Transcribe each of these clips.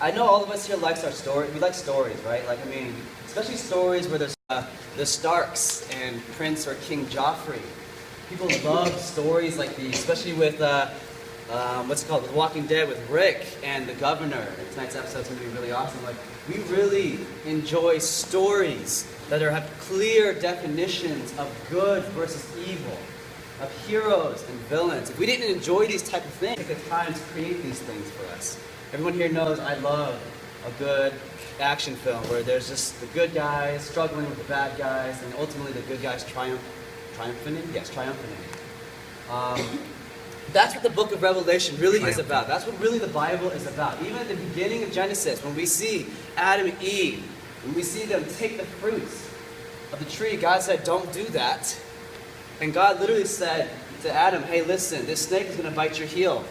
I know all of us here likes our story. We like stories, right? Like, I mean, especially stories where there's the Starks and Prince or King Joffrey. People love stories like these, especially with what's it called, with Walking Dead, with Rick and the Governor. And tonight's episode's gonna be really awesome. Like, we really enjoy stories that have clear definitions of good versus evil, of heroes and villains. If we didn't enjoy these type of things, take the time to create these things for us. Everyone here knows I love a good action film where there's just the good guys struggling with the bad guys, and ultimately the good guys triumphing. That's what the book of Revelation really is about. That's what really the Bible is about. Even at the beginning of Genesis, when we see Adam and Eve, when we see them take the fruits of the tree, God said, don't do that. And God literally said to Adam, hey, listen, this snake is going to bite your heel.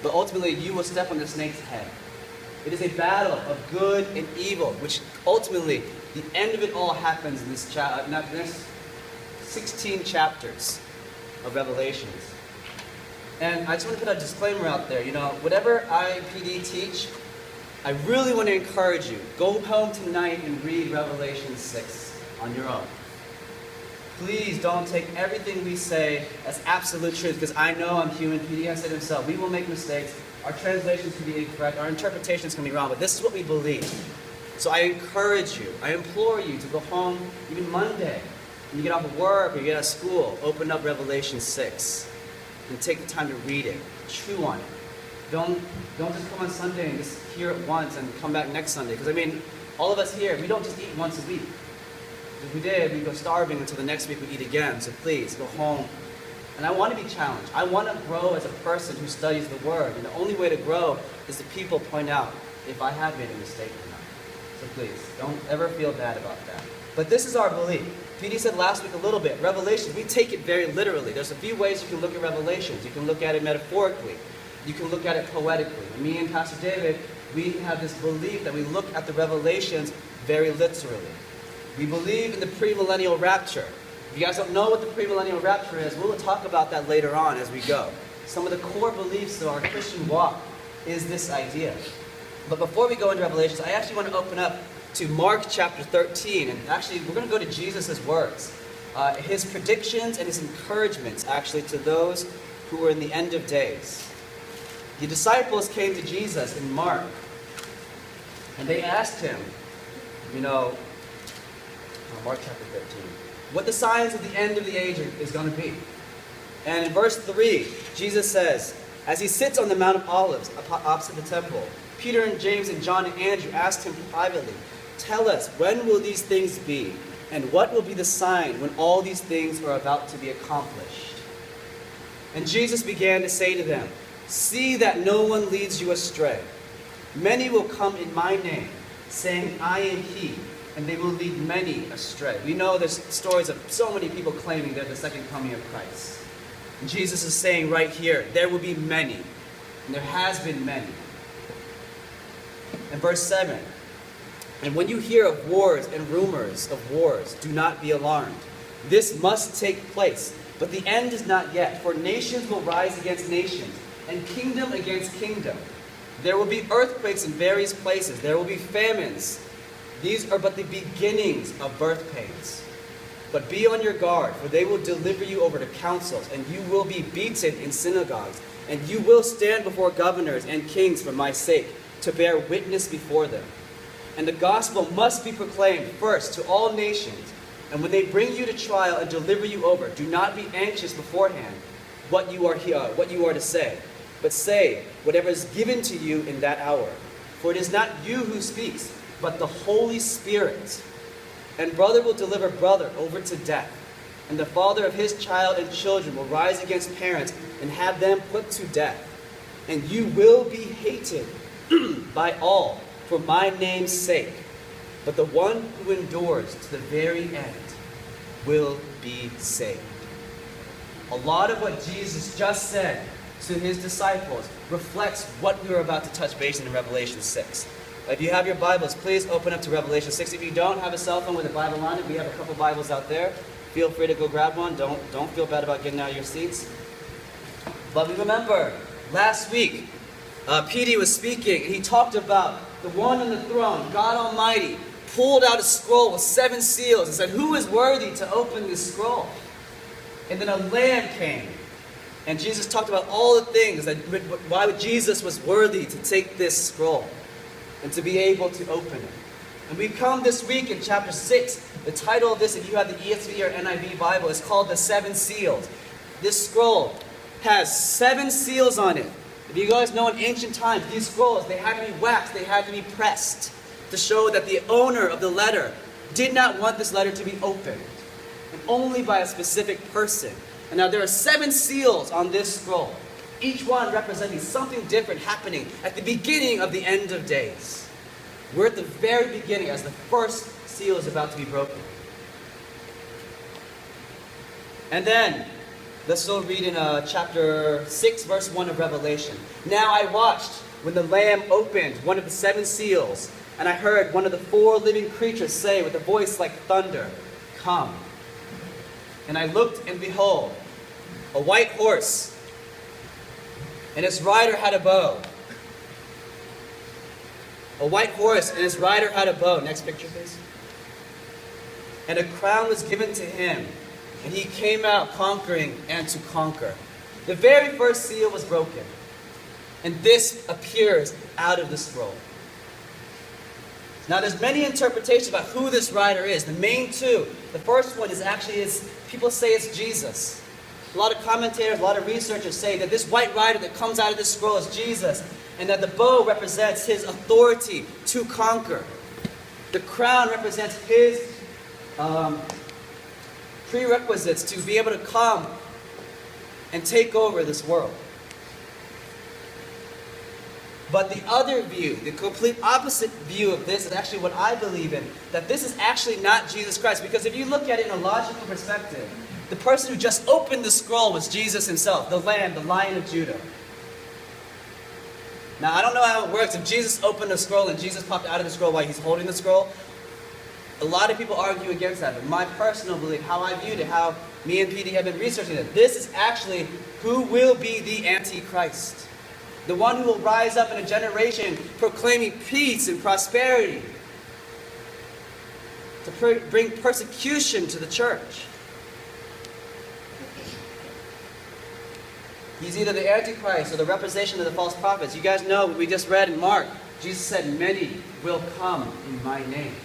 But ultimately, you will step on the snake's head. It is a battle of good and evil, which ultimately, the end of it all happens in this next 16 chapters of Revelations. And I just want to put a disclaimer out there. You know, whatever IPD teach, I really want to encourage you. Go home tonight and read Revelation 6 on your own. Please don't take everything we say as absolute truth, because I know I'm human. PD has said himself, we will make mistakes. Our translations can be incorrect. Our interpretations can be wrong, but this is what we believe. So I encourage you, I implore you to go home, even Monday, when you get off of work or you get out of school, open up Revelation 6 and take the time to read it. Chew on it. Don't just come on Sunday and just hear it once and come back next Sunday. Because I mean, all of us here, we don't just eat once a week. If we did, we'd go starving until the next week we eat again. So please, go home. And I want to be challenged. I want to grow as a person who studies the Word. And the only way to grow is to people point out if I have made a mistake or not. So please, don't ever feel bad about that. But this is our belief. PD said last week a little bit, Revelation, we take it very literally. There's a few ways you can look at Revelations. You can look at it metaphorically. You can look at it poetically. And me and Pastor David, we have this belief that we look at the Revelations very literally. We believe in the premillennial rapture. If you guys don't know what the premillennial rapture is, we'll talk about that later on as we go. Some of the core beliefs of our Christian walk is this idea. But before we go into Revelations, I actually want to open up to Mark chapter 13. And actually, we're going to go to Jesus' words. His predictions and his encouragements, actually, to those who were in the end of days. The disciples came to Jesus in Mark. And they asked him, Mark chapter 13, what the signs of the end of the age is going to be. And in verse 3, Jesus says, as he sits on the Mount of Olives opposite the temple, Peter and James and John and Andrew asked him privately, tell us, when will these things be? And what will be the sign when all these things are about to be accomplished? And Jesus began to say to them, see that no one leads you astray. Many will come in my name, saying, I am he, and they will lead many astray. We know there's stories of so many people claiming they're the second coming of Christ. And Jesus is saying right here, there will be many, and there has been many. And verse 7, and when you hear of wars and rumors of wars, do not be alarmed. This must take place, but the end is not yet, for nations will rise against nations, and kingdom against kingdom. There will be earthquakes in various places. There will be famines. These are but the beginnings of birth pains. But be on your guard, for they will deliver you over to councils, and you will be beaten in synagogues, and you will stand before governors and kings for my sake, to bear witness before them. And the gospel must be proclaimed first to all nations. And when they bring you to trial and deliver you over, do not be anxious beforehand what you are to say, but say whatever is given to you in that hour. For it is not you who speaks, but the Holy Spirit. And brother will deliver brother over to death, and the father of his child and children will rise against parents and have them put to death. And you will be hated by all for my name's sake, but the one who endures to the very end will be saved. A lot of what Jesus just said to his disciples reflects what we were about to touch base in Revelation 6. If you have your Bibles, please open up to Revelation 6. If you don't have a cell phone with a Bible on it, we have a couple Bibles out there. Feel free to go grab one. Don't feel bad about getting out of your seats. But we remember, last week, P.D. was speaking, and he talked about the one on the throne, God Almighty, pulled out a scroll with 7 seals and said, "Who is worthy to open this scroll?" And then a lamb came. And Jesus talked about all the things that why Jesus was worthy to take this scroll and to be able to open it. And we come this week in chapter 6. The title of this, if you have the ESV or NIV Bible, is called The 7 Seals. This scroll has 7 seals on it. If you guys know in ancient times, these scrolls, they had to be waxed, they had to be pressed to show that the owner of the letter did not want this letter to be opened, and only by a specific person. And now there are 7 seals on this scroll, each one representing something different happening at the beginning of the end of days. We're at the very beginning as the first seal is about to be broken. And then, let's still read in chapter 6, verse 1 of Revelation. "Now I watched when the Lamb opened one of the 7 seals, and I heard one of the 4 living creatures say with a voice like thunder, 'Come.' And I looked, and behold, a white horse, and its rider had a bow." A white horse, and its rider had a bow. Next picture, please. "And a crown was given to him, and he came out conquering and to conquer." The very first seal was broken, and this appears out of the scroll. Now there's many interpretations about who this rider is. The main 2. The first one is people say it's Jesus. A lot of commentators, a lot of researchers say that this white rider that comes out of this scroll is Jesus, and that the bow represents his authority to conquer. The crown represents his prerequisites to be able to come and take over this world. But the other view, the complete opposite view of this, is actually what I believe in, that this is actually not Jesus Christ. Because if you look at it in a logical perspective, the person who just opened the scroll was Jesus himself, the Lamb, the Lion of Judah. Now, I don't know how it works. If Jesus opened a scroll and Jesus popped out of the scroll while he's holding the scroll, a lot of people argue against that. But my personal belief, how I viewed it, how me and PD have been researching it, this is actually who will be the Antichrist. The one who will rise up in a generation proclaiming peace and prosperity, to bring persecution to the church. He's either the Antichrist or the representation of the false prophets. You guys know what we just read in Mark. Jesus said, "Many will come in my name."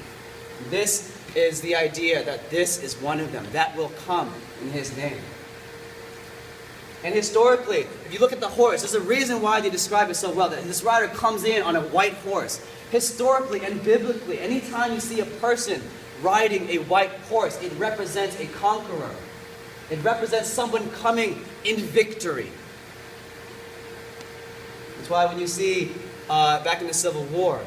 This is the idea that this is one of them that will come in his name. And historically, if you look at the horse, there's a reason why they describe it so well, that this rider comes in on a white horse. Historically and biblically, anytime you see a person riding a white horse, it represents a conqueror. It represents someone coming in victory. That's why when you see back in the Civil War,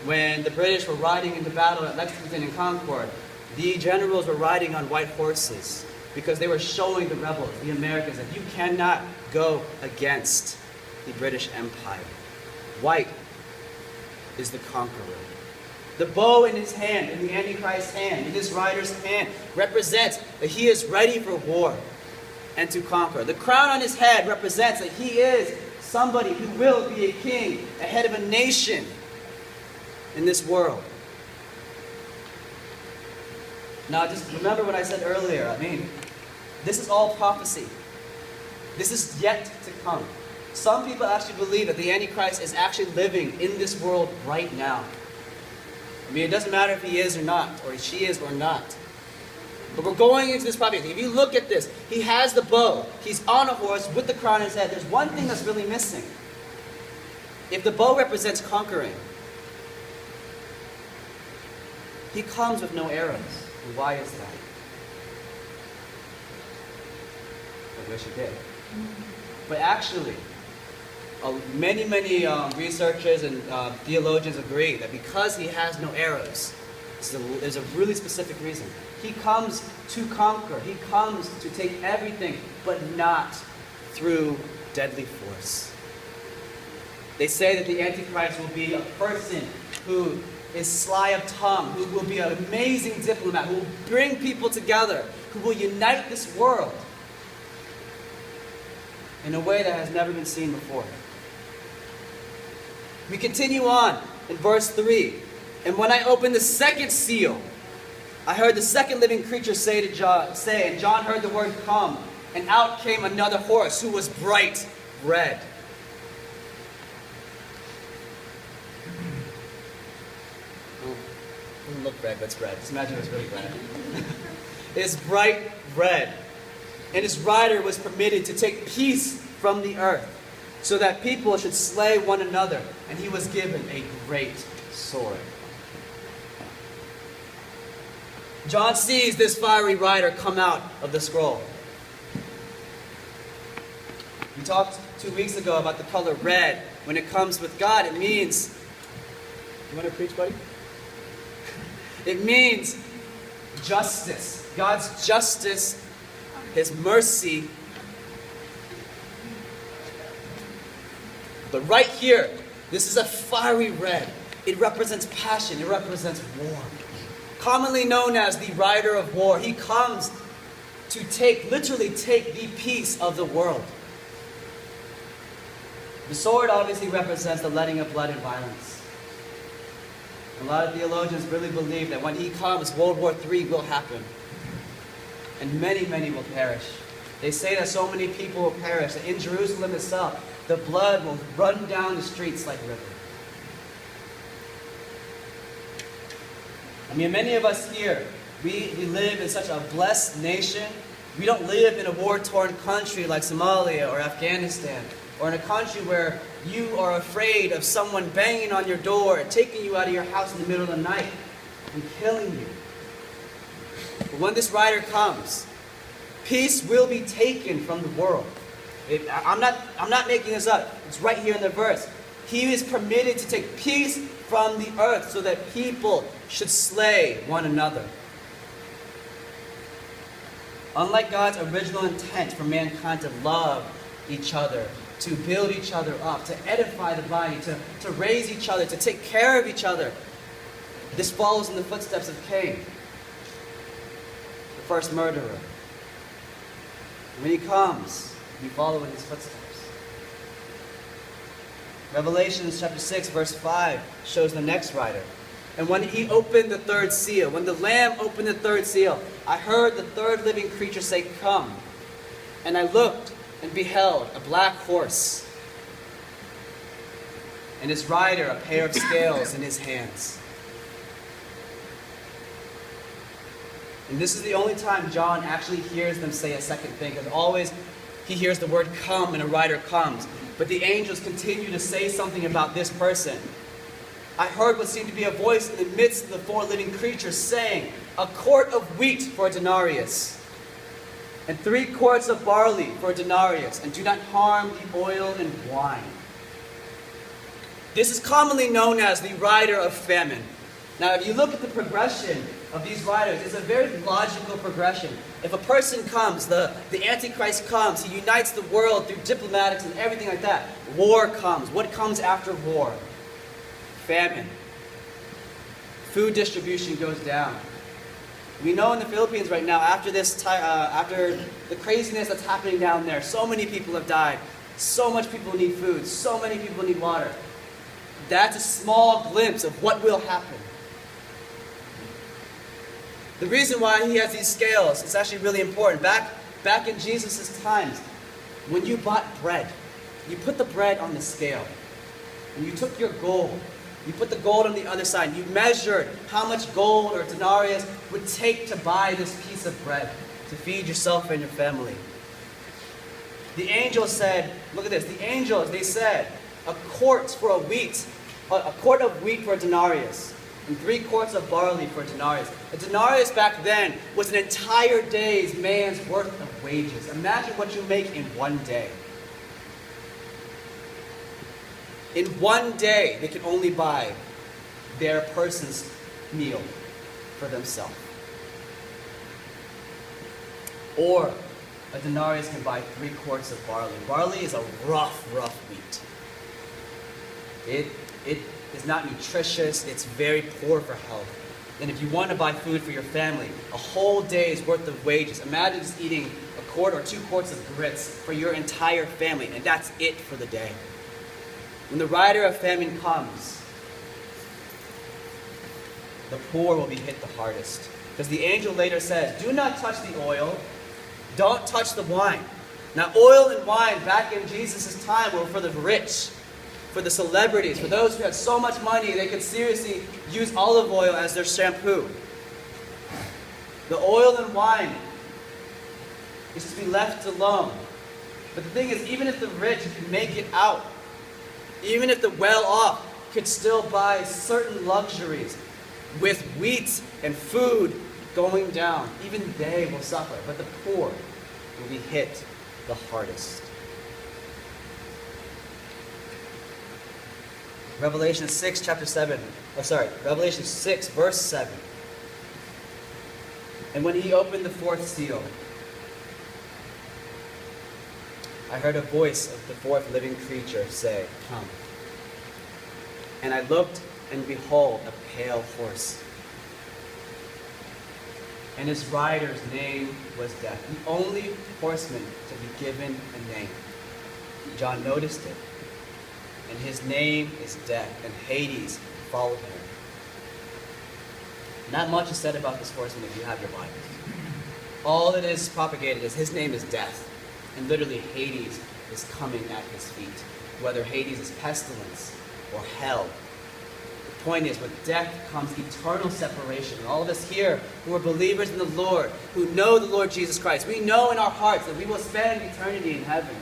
when the British were riding into battle at Lexington and Concord, the generals were riding on white horses, because they were showing the rebels, the Americans, that you cannot go against the British Empire. White is the conqueror. The bow in his hand, in the Antichrist's hand, in this rider's hand, represents that he is ready for war and to conquer. The crown on his head represents that he is somebody who will be a king, a head of a nation in this world. Now, just remember what I said earlier. This is all prophecy. This is yet to come. Some people actually believe that the Antichrist is actually living in this world right now. It doesn't matter if he is or not, or she is or not. But we're going into this prophecy. If you look at this, he has the bow. He's on a horse with the crown on his head. There's one thing that's really missing. If the bow represents conquering, he comes with no arrows. And why is that? I wish he did. But actually, many researchers and theologians agree that because he has no arrows, there's a really specific reason. He comes to conquer. He comes to take everything, but not through deadly force. They say that the Antichrist will be a person who is sly of tongue, who will be an amazing diplomat, who will bring people together, who will unite this world in a way that has never been seen before. We continue on in verse 3. And when I opened the second seal, I heard the second living creature say, and John heard the word come, and out came another horse who was bright red. Oh, it doesn't look red, but it's red. Just imagine it was really red. It's bright red. And his rider was permitted to take peace from the earth, so that people should slay one another. And he was given a great sword. John sees this fiery rider come out of the scroll. We talked 2 weeks ago about the color red. When it comes with God, it means... You want to preach, buddy? It means justice. God's justice, His mercy. But right here, this is a fiery red. It represents passion. It represents war. Commonly known as the rider of war. He comes to literally take the peace of the world. The sword obviously represents the letting of blood and violence. A lot of theologians really believe that when he comes, World War III will happen. And many, many will perish. They say that so many people will perish that in Jerusalem itself, the blood will run down the streets like a river. I mean, many of us here, we live in such a blessed nation. We don't live in a war-torn country like Somalia or Afghanistan, or in a country where you are afraid of someone banging on your door and taking you out of your house in the middle of the night and killing you. But when this rider comes, peace will be taken from the world. I'm not making this up. It's right here in the verse. He is permitted to take peace from the earth so that people should slay one another. Unlike God's original intent for mankind to love each other, to build each other up, to edify the body, to raise each other, to take care of each other, this follows in the footsteps of Cain, the first murderer. When he comes, we follow in his footsteps. Revelation chapter 6, verse 5 shows the next rider. And when he opened the third seal, when the Lamb opened the third seal, I heard the third living creature say, "Come." And I looked and beheld a black horse, and his rider a pair of scales in his hands. And this is the only time John actually hears them say a second thing, because always he hears the word "come" and a rider comes. But the angels continue to say something about this person. I heard what seemed to be a voice in the midst of the four living creatures saying, "A quart of wheat for a denarius, and 3 quarts of barley for a denarius, and do not harm the oil and wine." This is commonly known as the rider of famine. Now, if you look at the progression of these riders, it's a very logical progression. If a person comes, the Antichrist comes, he unites the world through diplomatics and everything like that. War comes. What comes after war? Famine. Food distribution goes down. We know in the Philippines right now, after the craziness that's happening down there, so many people have died. So much people need food. So many people need water. That's a small glimpse of what will happen. The reason why he has these scales is actually really important. Back in Jesus' times, when you bought bread, you put the bread on the scale. And you took your gold. You put the gold on the other side. You measured how much gold or denarius would take to buy this piece of bread to feed yourself and your family. The angel said, look at this. The angels, they said, a quart of wheat for a denarius, and 3 quarts of barley for a denarius. A denarius back then was an entire day's man's worth of wages. Imagine what you make in one day. In one day, they could only buy their person's meal for themselves. Or a denarius can buy 3 quarts of barley. Barley is a rough wheat. It is not nutritious. It's very poor for health. And if you want to buy food for your family, a whole day's worth of wages. Imagine just eating a quart or 2 quarts of grits for your entire family, and that's it for the day. When the rider of famine comes, the poor will be hit the hardest. Because the angel later says, do not touch the oil, don't touch the wine. Now, oil and wine back in Jesus' time were for the rich, for the celebrities, for those who had so much money they could seriously use olive oil as their shampoo. The oil and wine is to be left alone. But the thing is, even if the rich can make it out, even if the well-off could still buy certain luxuries with wheat and food going down, even they will suffer. But the poor will be hit the hardest. Revelation 6, Revelation 6, verse 7. And when he opened the fourth seal, I heard a voice of the fourth living creature say, come. And I looked, and behold, a pale horse. And his rider's name was Death, the only horseman to be given a name. John noticed it. And his name is Death, and Hades followed him. Not much is said about this horseman if you have your Bible. All that is propagated is his name is Death. And literally Hades is coming at his feet. Whether Hades is pestilence or hell. The point is, with death comes eternal separation. And all of us here who are believers in the Lord, who know the Lord Jesus Christ, we know in our hearts that we will spend eternity in heaven.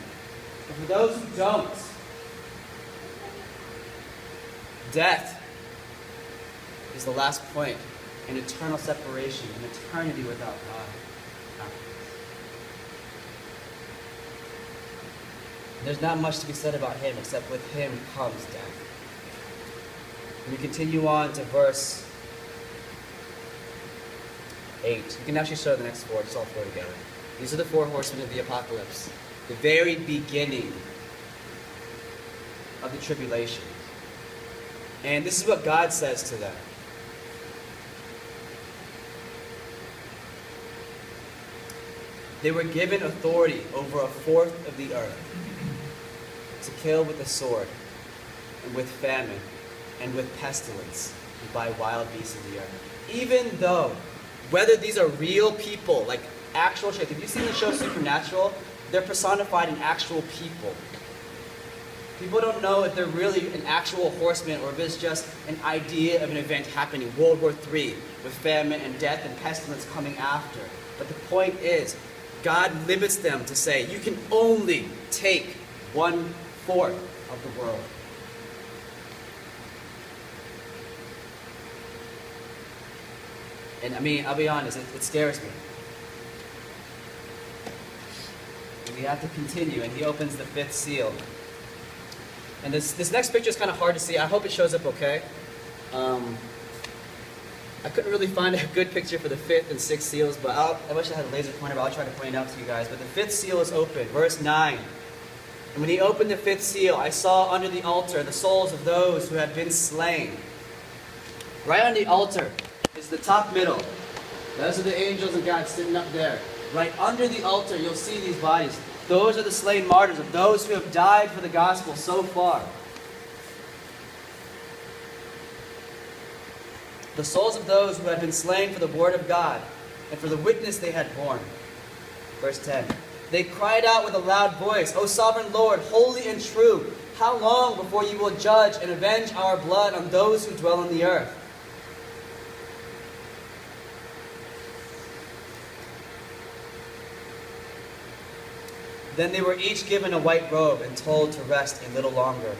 But for those who don't, death is the last point in eternal separation, in eternity without God. There's not much to be said about him, except with him comes death. And we continue on to verse 8. You can actually show the next four, just all four together. These are the four horsemen of the apocalypse. The very beginning of the tribulation. And this is what God says to them. They were given authority over a fourth of the earth to kill with the sword, and with famine, and with pestilence, and by wild beasts of the earth. Even though, whether these are real people, like actual shapes, if you've seen the show Supernatural, they're personified in actual people. People don't know if they're really an actual horseman or if it's just an idea of an event happening. World War III, with famine and death and pestilence coming after. But the point is, God limits them to say, you can only take 1/4 of the world. And I mean, I'll be honest, it scares me. And we have to continue, and he opens the fifth seal. And this next picture is kind of hard to see. I hope it shows up okay. I couldn't really find a good picture for the fifth and sixth seals, but I wish I had a laser pointer, but I'll try to point it out to you guys. But the fifth seal is open, verse 9. And when he opened the fifth seal, I saw under the altar the souls of those who had been slain. Right on the altar is the top middle. Those are the angels of God sitting up there. Right under the altar, you'll see these bodies. Those are the slain martyrs of those who have died for the gospel so far. The souls of those who had been slain for the word of God and for the witness they had borne. Verse 10. They cried out with a loud voice, O sovereign Lord, holy and true, how long before you will judge and avenge our blood on those who dwell on the earth? Then they were each given a white robe and told to rest a little longer,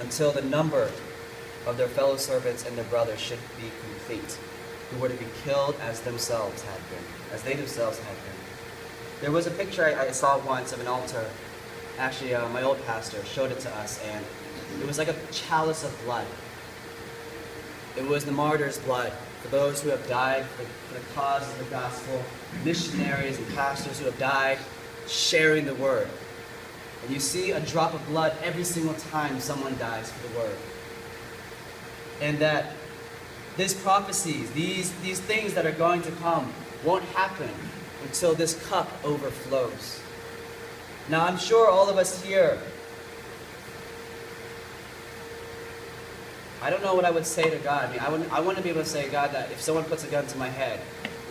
until the number of their fellow servants and their brothers should be complete, who were to be killed as they themselves had been. There was a picture I saw once of an altar. Actually, my old pastor showed it to us, and it was like a chalice of blood. It was the martyrs' blood for those who have died for the cause of the gospel, missionaries and pastors who have died sharing the word. And you see a drop of blood every single time someone dies for the word. And that these prophecies, these things that are going to come won't happen until this cup overflows. Now I'm sure all of us here I don't know what I would say to God. I mean, I want to be able to say, God, that if someone puts a gun to my head,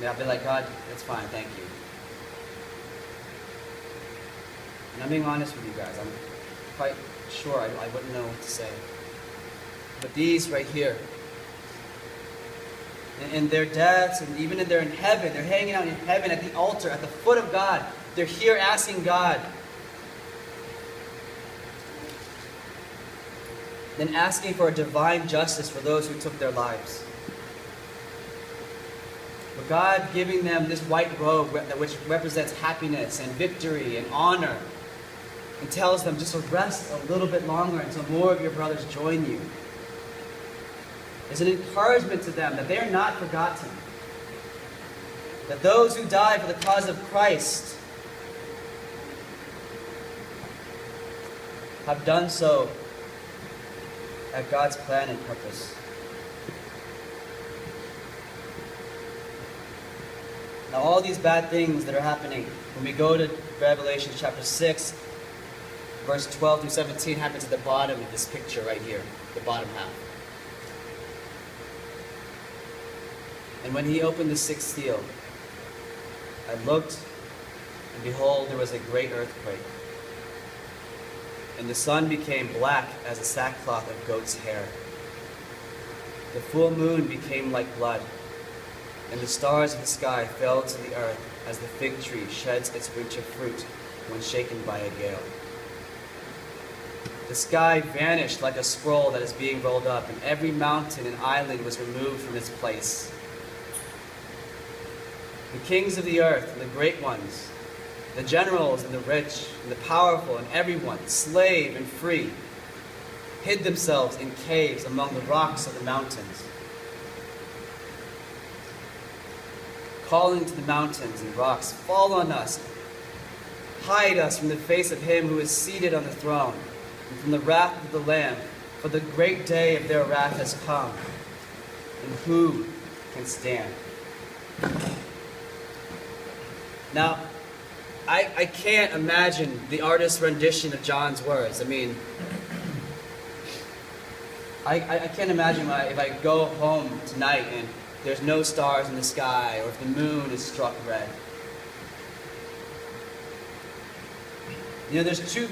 I'll be like, God, it's fine, thank you. And I'm being honest with you guys. I'm quite sure I wouldn't know what to say. But these right here, in their deaths, and even in heaven, they're hanging out in heaven at the altar, at the foot of God. They're here asking God. Then asking for a divine justice for those who took their lives. But God giving them this white robe which represents happiness and victory and honor, and tells them just to rest a little bit longer until more of your brothers join you. Is an encouragement to them that they are not forgotten. That those who die for the cause of Christ have done so at God's plan and purpose. Now all these bad things that are happening, when we go to Revelation chapter 6, verse 12 through 17, happens at the bottom of this picture right here, the bottom half. And when he opened the sixth seal, I looked, and behold, there was a great earthquake. And the sun became black as a sackcloth of goat's hair. The full moon became like blood, and the stars of the sky fell to the earth as the fig tree sheds its winter fruit when shaken by a gale. The sky vanished like a scroll that is being rolled up, and every mountain and island was removed from its place. The kings of the earth and the great ones, the generals and the rich and the powerful and everyone, slave and free, hid themselves in caves among the rocks of the mountains, calling to the mountains and rocks, fall on us, hide us from the face of him who is seated on the throne, and from the wrath of the Lamb, for the great day of their wrath has come, and who can stand? Now, I can't imagine the artist's rendition of John's words. I mean, I can't imagine if I go home tonight and there's no stars in the sky, or if the moon is struck red. You know, there's two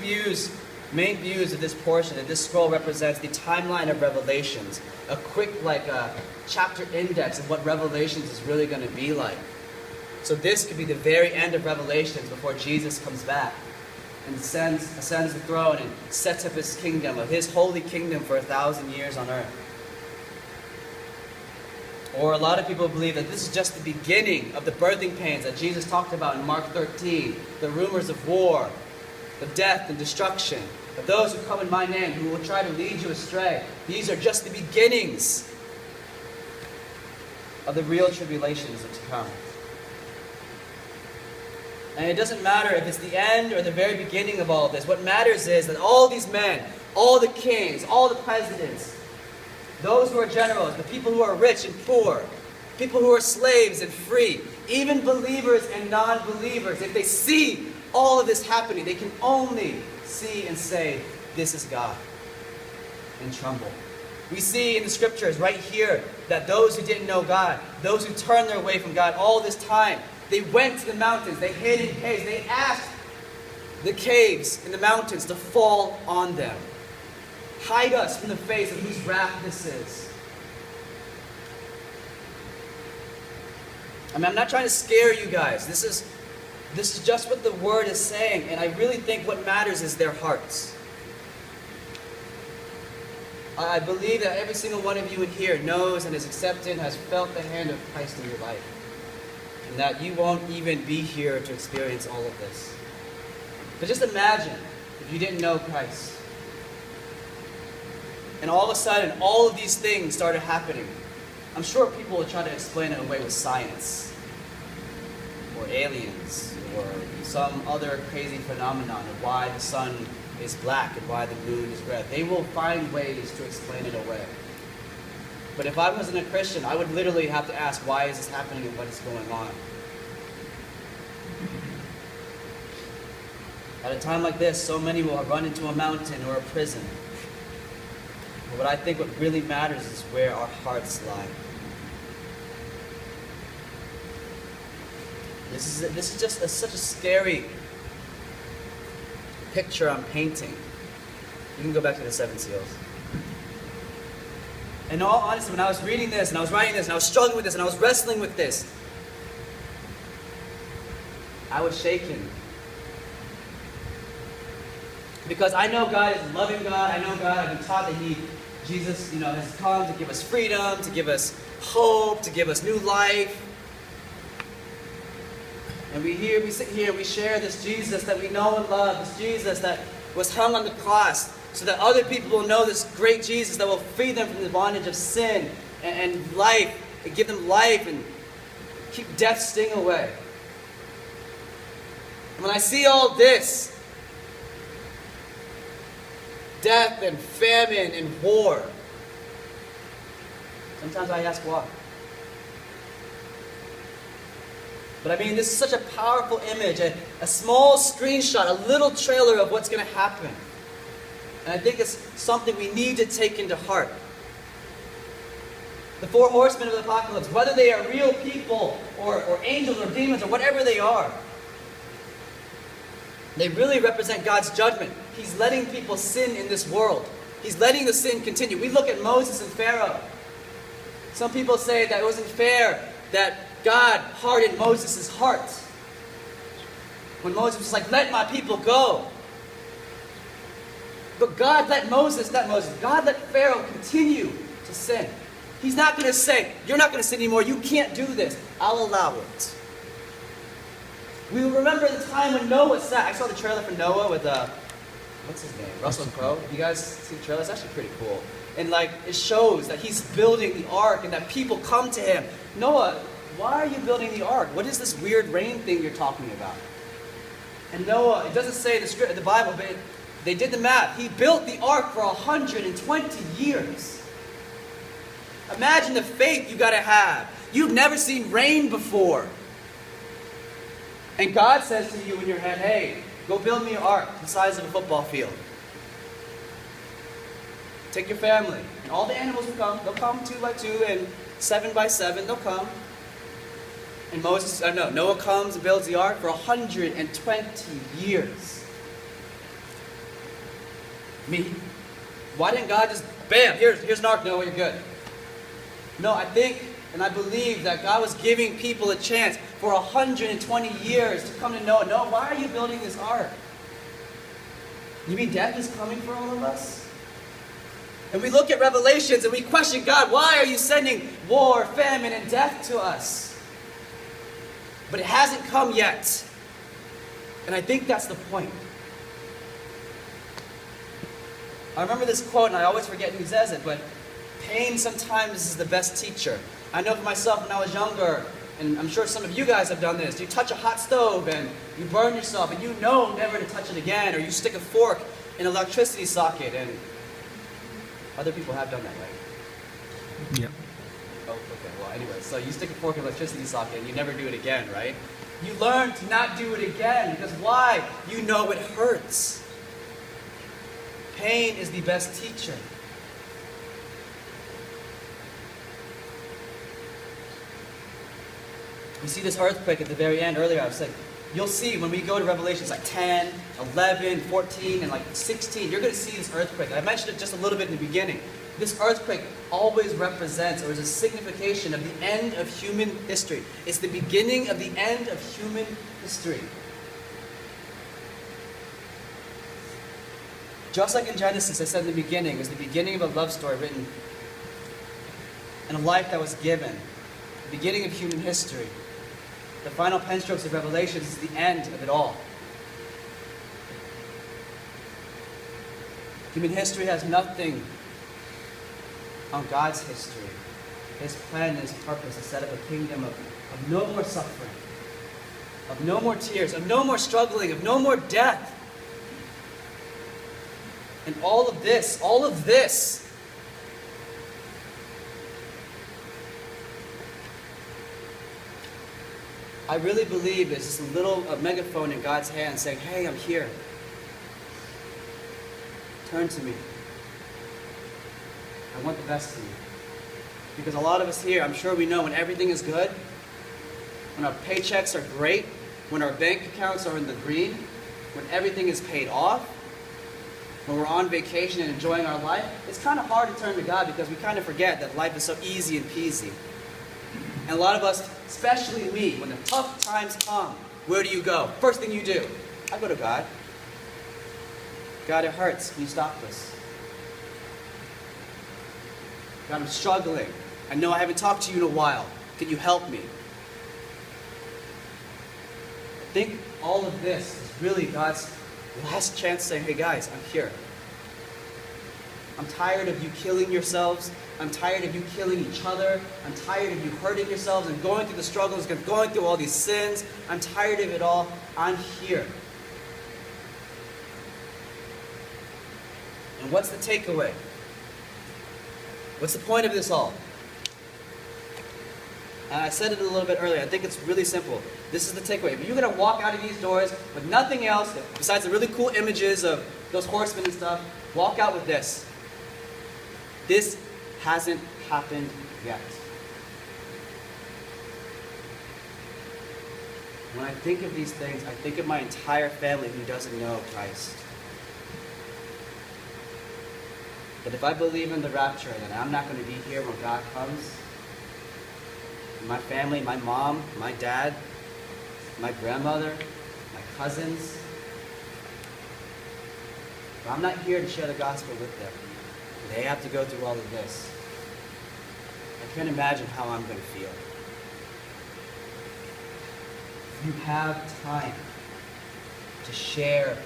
main views of this portion, that this scroll represents the timeline of Revelations, a quick chapter index of what Revelations is really going to be like. So this could be the very end of Revelations before Jesus comes back and ascends the throne and sets up his kingdom, of his holy kingdom for 1,000 years on earth. Or a lot of people believe that this is just the beginning of the birthing pains that Jesus talked about in Mark 13, the rumors of war, the death and destruction, of those who come in my name, who will try to lead you astray. These are just the beginnings of the real tribulations that to come. And it doesn't matter if it's the end or the very beginning of all of this. What matters is that all these men, all the kings, all the presidents, those who are generals, the people who are rich and poor, people who are slaves and free, even believers and non-believers, if they see all of this happening, they can only see and say, this is God, and tremble. We see in the scriptures right here that those who didn't know God, those who turned their way from God all this time, they went to the mountains, they hid in caves, they asked the caves in the mountains to fall on them. Hide us from the face of whose wrath this is. I mean, I'm not trying to scare you guys. This is just what the word is saying, and I really think what matters is their hearts. I believe that every single one of you in here knows and is accepted and has felt the hand of Christ in your life. And that you won't even be here to experience all of this. But just imagine if you didn't know Christ. And all of a sudden, all of these things started happening. I'm sure people will try to explain it away with science, or aliens, or some other crazy phenomenon of why the sun is black and why the moon is red. They will find ways to explain it away. But if I wasn't a Christian, I would literally have to ask, why is this happening and what is going on? At a time like this, so many will run into a mountain or a prison, But what I think what really matters is where our hearts lie. This is just such a scary picture I'm painting. You can go back to the 7 seals. In all honesty, when I was reading this, and I was writing this, and I was struggling with this, and I was wrestling with this, I was shaken. Because I know God is a loving God. I know God, I've been taught that Jesus, has come to give us freedom, to give us hope, to give us new life. And we sit here, we share this Jesus that we know and love, this Jesus that was hung on the cross, so that other people will know this great Jesus that will free them from the bondage of sin and life, and give them life and keep death's sting away. And when I see all this, death and famine and war, sometimes I ask why. But this is such a powerful image, a small screenshot, a little trailer of what's going to happen. And I think it's something we need to take into heart. The 4 horsemen of the apocalypse, whether they are real people or angels or demons or whatever they are, they really represent God's judgment. He's letting people sin in this world. He's letting the sin continue. We look at Moses and Pharaoh. Some people say that it wasn't fair that God hardened Moses' heart. When Moses was like, let my people go. But God let God let Pharaoh continue to sin. He's not going to say, you're not going to sin anymore, you can't do this. I'll allow it. We will remember the time when Noah sat. I saw the trailer for Noah with, what's his name? Russell Crowe. You guys see the trailer? It's actually pretty cool. And it shows that he's building the ark and that people come to him. Noah, why are you building the ark? What is this weird rain thing you're talking about? And Noah, it doesn't say in the Bible, but they did the math. He built the ark for 120 years. Imagine the faith you got to have. You've never seen rain before. And God says to you in your head, hey, go build me an ark the size of a football field. Take your family. And all the animals will come. They'll come 2 by 2 and 7 by 7. They'll come. And Noah comes and builds the ark for 120 years. Why didn't God just, bam, here's an ark, Noah, you're good. No, I think and I believe that God was giving people a chance for 120 years to come to know, no, why are you building this ark? You mean death is coming for all of us? And we look at Revelations and we question, God, why are you sending war, famine, and death to us? But it hasn't come yet. And I think that's the point. I remember this quote, and I always forget who says it, but pain sometimes is the best teacher. I know for myself when I was younger, and I'm sure some of you guys have done this, you touch a hot stove and you burn yourself, and you know never to touch it again, or you stick a fork in an electricity socket, and other people have done that, right? Yep. Oh, okay. Well, anyway, so you stick a fork in an electricity socket and you never do it again, right? You learn to not do it again, because why? You know it hurts. Pain is the best teacher. You see this earthquake at the very end. Earlier I said, you'll see when we go to Revelations like 10, 11, 14, and like 16, you're going to see this earthquake. I mentioned it just a little bit in the beginning. This earthquake always represents, or is a signification of the end of human history. It's the beginning of the end of human history. Just like in Genesis, I said in the beginning, it was the beginning of a love story written and a life that was given. The beginning of human history. The final pen strokes of Revelation is the end of it all. Human history has nothing on God's history. His plan and His purpose is to set up a kingdom of no more suffering, of no more tears, of no more struggling, of no more death. And all of this, I really believe is just a megaphone in God's hand saying, hey, I'm here. Turn to me. I want the best for you. Because a lot of us here, I'm sure we know when everything is good, when our paychecks are great, when our bank accounts are in the green, when everything is paid off, when we're on vacation and enjoying our life, it's kind of hard to turn to God because we kind of forget that life is so easy and peasy. And a lot of us, especially me, when the tough times come, where do you go? First thing you do, I go to God. God, it hurts. Can you stop this? God, I'm struggling. I know I haven't talked to you in a while. Can you help me? I think all of this is really God's last chance saying, hey guys, I'm here. I'm tired of you killing yourselves. I'm tired of you killing each other. I'm tired of you hurting yourselves and going through the struggles, going through all these sins. I'm tired of it all. I'm here. And what's the takeaway? What's the point of this all? And I said it a little bit earlier. I think it's really simple. This is the takeaway. If you're going to walk out of these doors with nothing else besides the really cool images of those horsemen and stuff, walk out with this. This hasn't happened yet. When I think of these things, I think of my entire family who doesn't know Christ. That if I believe in the rapture, then I'm not going to be here when God comes. My family, my mom, my dad, my grandmother, my cousins. But I'm not here to share the gospel with them. They have to go through all of this. I can't imagine how I'm going to feel. You have time to share,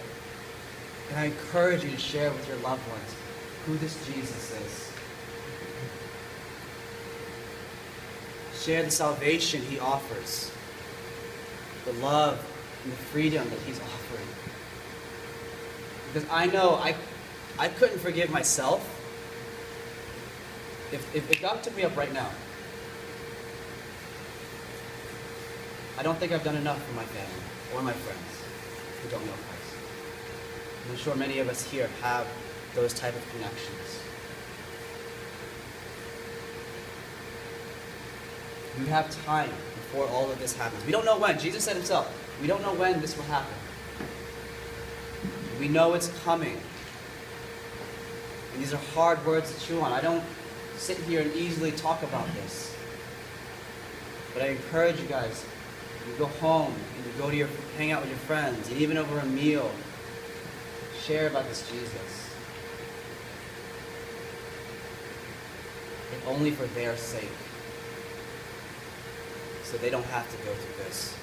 and I encourage you to share with your loved ones who this Jesus is. Share the salvation he offers, the love and the freedom that he's offering. Because I know I couldn't forgive myself if God took me up right now. I don't think I've done enough for my family or my friends who don't know Christ. And I'm sure many of us here have those type of connections. You have time before all of this happens. We don't know when. Jesus said himself, we don't know when this will happen. We know it's coming. And these are hard words to chew on. I don't sit here and easily talk about this. But I encourage you guys, you go home and you go to hang out with your friends, and even over a meal, share about this Jesus. If only for their sake. So they don't have to go through this.